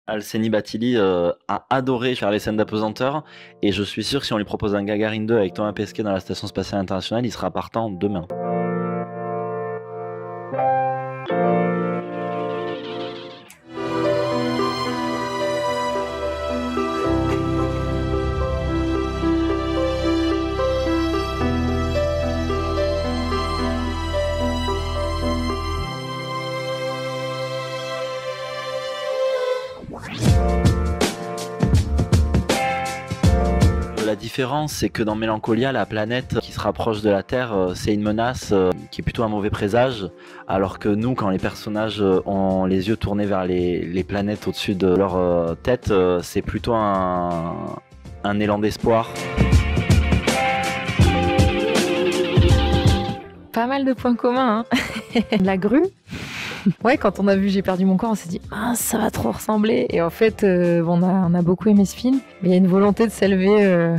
Alseni Batili a adoré faire les scènes d'apesanteur et je suis sûr que si on lui propose un Gagarine 2 avec Thomas Pesquet dans la Station Spatiale Internationale, il sera partant demain. La différence, c'est que dans Mélancolia, la planète qui se rapproche de la Terre, c'est une menace qui est plutôt un mauvais présage, alors que nous, quand les personnages ont les yeux tournés vers les planètes au-dessus de leur tête, c'est plutôt un élan d'espoir. Pas mal de points communs, hein. La grue. Ouais, quand on a vu J'ai perdu mon corps, on s'est dit ah, ça va trop ressembler. Et en fait, on a beaucoup aimé ce film. Mais il y a une volonté de s'élever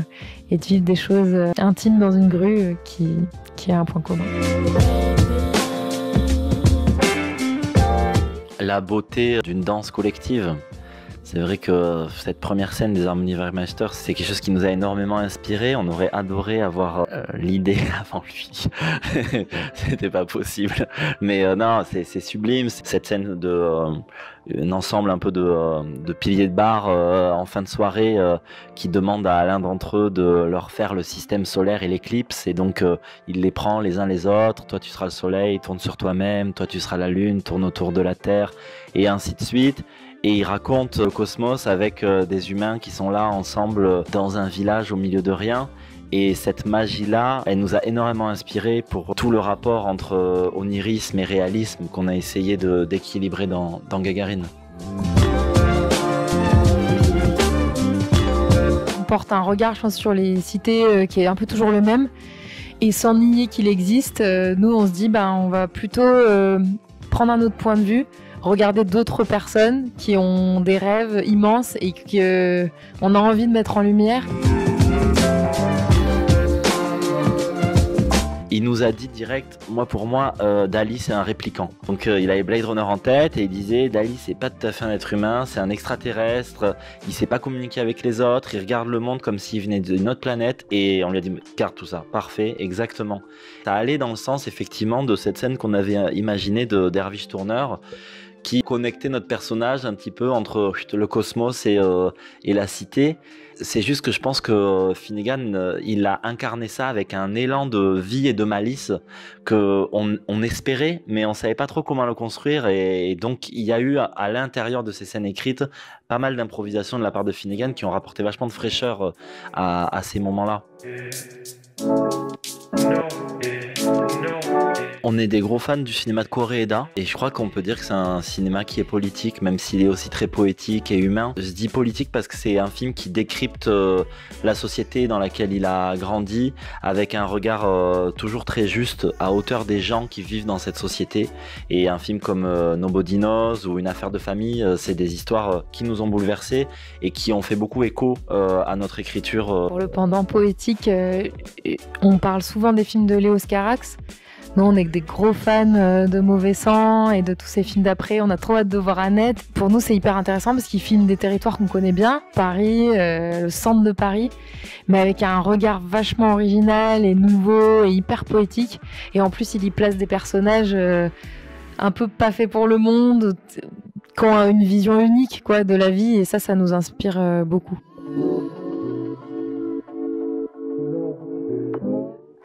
et de vivre des choses intimes dans une grue qui a un point commun. La beauté d'une danse collective. C'est vrai que cette première scène des Harmony Werkmeister, c'est quelque chose qui nous a énormément inspiré. On aurait adoré avoir l'idée avant lui. C'était pas possible. Mais non, c'est sublime. Cette scène un ensemble un peu de piliers de bar en fin de soirée qui demandent à l'un d'entre eux de leur faire le système solaire et l'éclipse. Et donc, il les prend les uns les autres. Toi, tu seras le soleil, tourne sur toi-même. Toi, tu seras la lune, tourne autour de la Terre. Et ainsi de suite. Et il raconte le cosmos avec des humains qui sont là ensemble dans un village au milieu de rien. Et cette magie-là, elle nous a énormément inspiré pour tout le rapport entre onirisme et réalisme qu'on a essayé d'équilibrer dans Gagarine. On porte un regard, je pense, sur les cités qui est un peu toujours le même. Et sans nier qu'il existe, nous on se dit on va plutôt prendre un autre point de vue, regarder d'autres personnes qui ont des rêves immenses et qu'on a envie de mettre en lumière. Il nous a dit direct, pour moi, Dali c'est un répliquant. Donc il avait Blade Runner en tête et il disait Dali c'est pas tout à fait un être humain, c'est un extraterrestre, il sait pas communiquer avec les autres, il regarde le monde comme s'il venait d'une autre planète et on lui a dit garde tout ça, parfait, exactement. Ça allait dans le sens effectivement de cette scène qu'on avait imaginée de Dervish Tourneur qui connectait notre personnage un petit peu entre le cosmos et la cité. C'est juste que je pense que Finnegan, il a incarné ça avec un élan de vie et de malice qu'on espérait, mais on savait pas trop comment le construire. Et donc, il y a eu à l'intérieur de ces scènes écrites pas mal d'improvisations de la part de Finnegan qui ont rapporté vachement de fraîcheur à ces moments-là. On est des gros fans du cinéma de Koreeda et je crois qu'on peut dire que c'est un cinéma qui est politique, même s'il est aussi très poétique et humain. Je dis politique parce que c'est un film qui décrypte la société dans laquelle il a grandi avec un regard toujours très juste à hauteur des gens qui vivent dans cette société. Et un film comme Nobody Knows ou Une affaire de famille, c'est des histoires qui nous ont bouleversés et qui ont fait beaucoup écho à notre écriture. Pour le pendant poétique, on parle souvent des films de Léos Carax. Nous, on est des gros fans de Mauvais Sang et de tous ces films d'après. On a trop hâte de voir Annette. Pour nous, c'est hyper intéressant parce qu'il filme des territoires qu'on connaît bien. Paris, le centre de Paris, mais avec un regard vachement original et nouveau et hyper poétique. Et en plus, il y place des personnages un peu pas faits pour le monde, qui ont une vision unique de la vie. Et ça nous inspire beaucoup.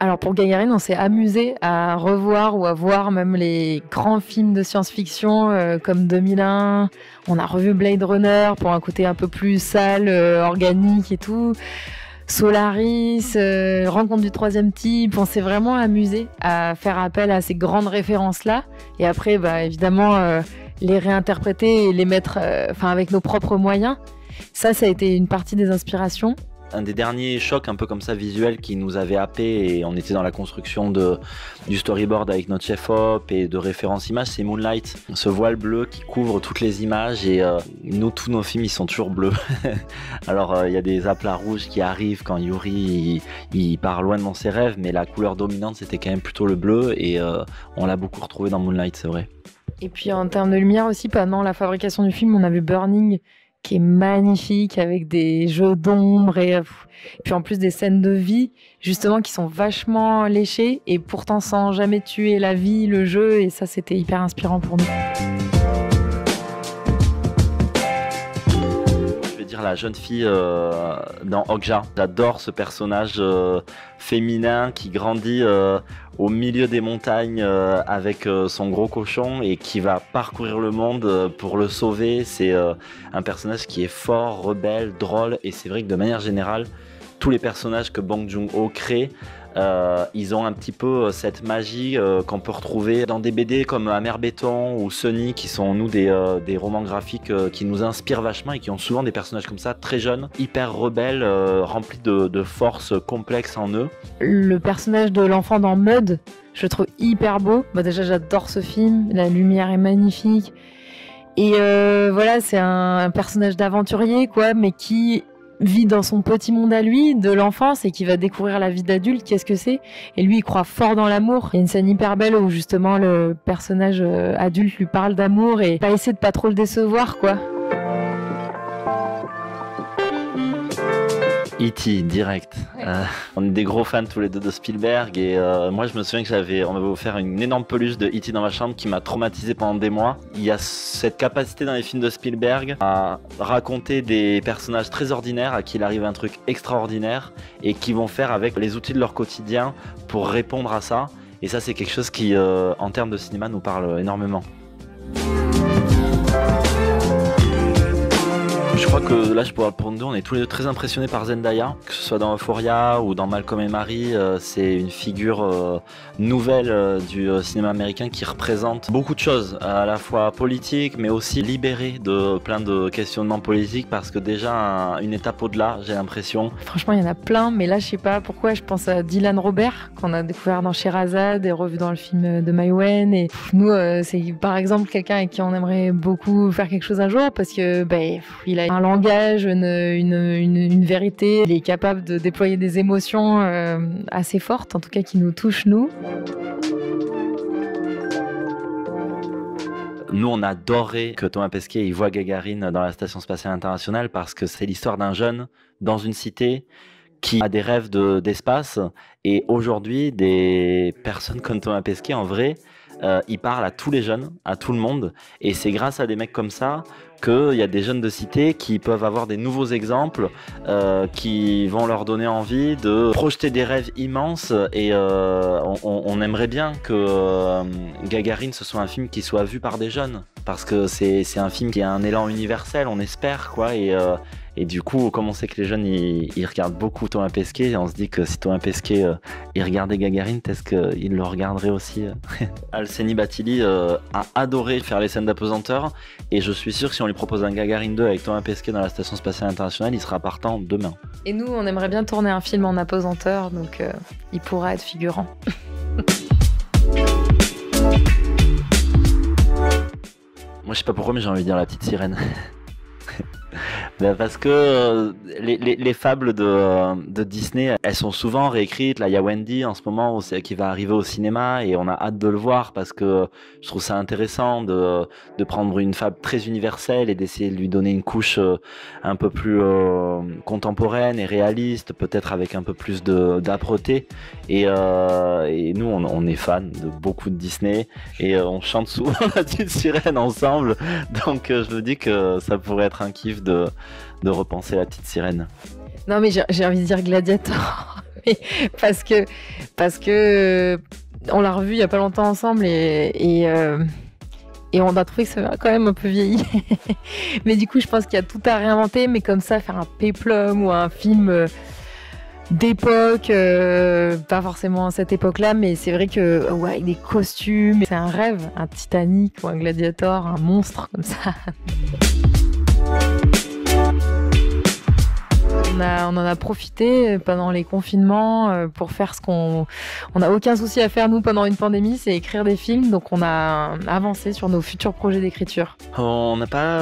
Alors pour Gagarine, on s'est amusé à revoir ou à voir même les grands films de science-fiction comme 2001. On a revu Blade Runner pour un côté un peu plus sale, organique et tout. Solaris, Rencontre du troisième type. On s'est vraiment amusé à faire appel à ces grandes références-là. Et après, évidemment, les réinterpréter et les mettre avec nos propres moyens. Ça a été une partie des inspirations. Un des derniers chocs un peu comme ça visuels qui nous avait happé et on était dans la construction du storyboard avec notre chef-op et de références images, c'est Moonlight, ce voile bleu qui couvre toutes les images et tous nos films ils sont toujours bleus. Alors il y a des aplats rouges qui arrivent quand Yuri il part loin de ses rêves, mais la couleur dominante c'était quand même plutôt le bleu et on l'a beaucoup retrouvé dans Moonlight, c'est vrai. Et puis en termes de lumière aussi, pendant la fabrication du film, on a vu Burning qui est magnifique avec des jeux d'ombre et puis en plus des scènes de vie justement qui sont vachement léchées et pourtant sans jamais tuer la vie, le jeu, et ça c'était hyper inspirant pour nous. La jeune fille dans Okja. J'adore ce personnage féminin qui grandit au milieu des montagnes avec son gros cochon et qui va parcourir le monde pour le sauver. C'est un personnage qui est fort, rebelle, drôle, et c'est vrai que de manière générale, tous les personnages que Bong Joon-ho crée, ils ont un petit peu cette magie qu'on peut retrouver dans des BD comme Amer Béton ou Sunny, qui sont nous des romans graphiques qui nous inspirent vachement et qui ont souvent des personnages comme ça, très jeunes, hyper rebelles, remplis de forces complexes en eux. Le personnage de l'enfant dans Mud, je le trouve hyper beau. Déjà j'adore ce film, la lumière est magnifique. Et voilà, c'est un personnage d'aventurier quoi, mais qui vit dans son petit monde à lui, de l'enfance, et qui va découvrir la vie d'adulte, qu'est-ce que c'est. Et lui, il croit fort dans l'amour. Il y a une scène hyper belle où justement le personnage adulte lui parle d'amour et va essayer de pas trop le décevoir, quoi. E.T. direct. Ouais. On est des gros fans tous les deux de Spielberg et moi je me souviens que on m'avait offert une énorme peluche de E.T. dans ma chambre qui m'a traumatisé pendant des mois. Il y a cette capacité dans les films de Spielberg à raconter des personnages très ordinaires à qui il arrive un truc extraordinaire et qui vont faire avec les outils de leur quotidien pour répondre à ça. Et ça c'est quelque chose qui en termes de cinéma nous parle énormément. Je crois que là, je pourrais pour nous deux, on est tous les deux très impressionnés par Zendaya, que ce soit dans Euphoria ou dans Malcolm et Marie. C'est une figure nouvelle du cinéma américain qui représente beaucoup de choses, à la fois politiques, mais aussi libérée de plein de questionnements politiques, parce que déjà une étape au-delà, j'ai l'impression. Franchement, il y en a plein, mais là, je sais pas pourquoi, je pense à Dylan Robert, qu'on a découvert dans Sherazade et revu dans le film de Mai Wen. Et nous, c'est par exemple quelqu'un avec qui on aimerait beaucoup faire quelque chose un jour, parce que il a un langage, une vérité. Il est capable de déployer des émotions assez fortes, en tout cas qui nous touchent, nous. Nous, on adorait que Thomas Pesquet voit Gagarine dans la Station Spatiale Internationale parce que c'est l'histoire d'un jeune dans une cité qui a des rêves d'espace. Et aujourd'hui, des personnes comme Thomas Pesquet, en vrai, il parle à tous les jeunes, à tout le monde. Et c'est grâce à des mecs comme ça qu'il y a des jeunes de cité qui peuvent avoir des nouveaux exemples qui vont leur donner envie de projeter des rêves immenses. Et on aimerait bien que Gagarine, ce soit un film qui soit vu par des jeunes. Parce que c'est un film qui a un élan universel, on espère, quoi. Et du coup, comme on sait que les jeunes, ils regardent beaucoup Thomas Pesquet, on se dit que si Thomas Pesquet, il regardait Gagarine, est-ce qu'il le regarderait aussi Alseni Batili a adoré faire les scènes d'apesanteur, et je suis sûr que si on lui propose un Gagarine 2 avec Thomas Pesquet dans la Station Spatiale Internationale, il sera partant demain. Et nous, on aimerait bien tourner un film en apesanteur, donc il pourra être figurant. Moi, je sais pas pourquoi, mais j'ai envie de dire La Petite Sirène. Parce que les fables de Disney, elles sont souvent réécrites. Là, il y a Wendy en ce moment qui va arriver au cinéma et on a hâte de le voir parce que je trouve ça intéressant de prendre une fable très universelle et d'essayer de lui donner une couche un peu plus contemporaine et réaliste, peut-être avec un peu plus d'âpreté. Et nous, on est fans de beaucoup de Disney et on chante souvent La Petite Sirène ensemble. Donc, je me dis que ça pourrait être un kiff de repenser La Petite Sirène. Non, mais j'ai envie de dire Gladiator. parce que on l'a revu il y a pas longtemps ensemble et on a trouvé que ça a quand même un peu vieilli. Mais du coup, je pense qu'il y a tout à réinventer, mais comme ça, faire un péplum ou un film d'époque, pas forcément à cette époque-là, mais c'est vrai que ouais, des costumes, c'est un rêve, un Titanic ou un Gladiator, un monstre comme ça. On en a profité pendant les confinements pour faire ce qu'on n'a aucun souci à faire nous pendant une pandémie, c'est écrire des films. Donc on a avancé sur nos futurs projets d'écriture. On n'a pas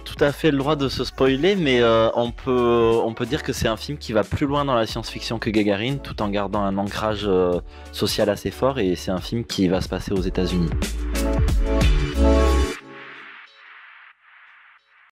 tout à fait le droit de se spoiler, mais on peut dire que c'est un film qui va plus loin dans la science-fiction que Gagarine, tout en gardant un ancrage social assez fort. Et c'est un film qui va se passer aux États-Unis.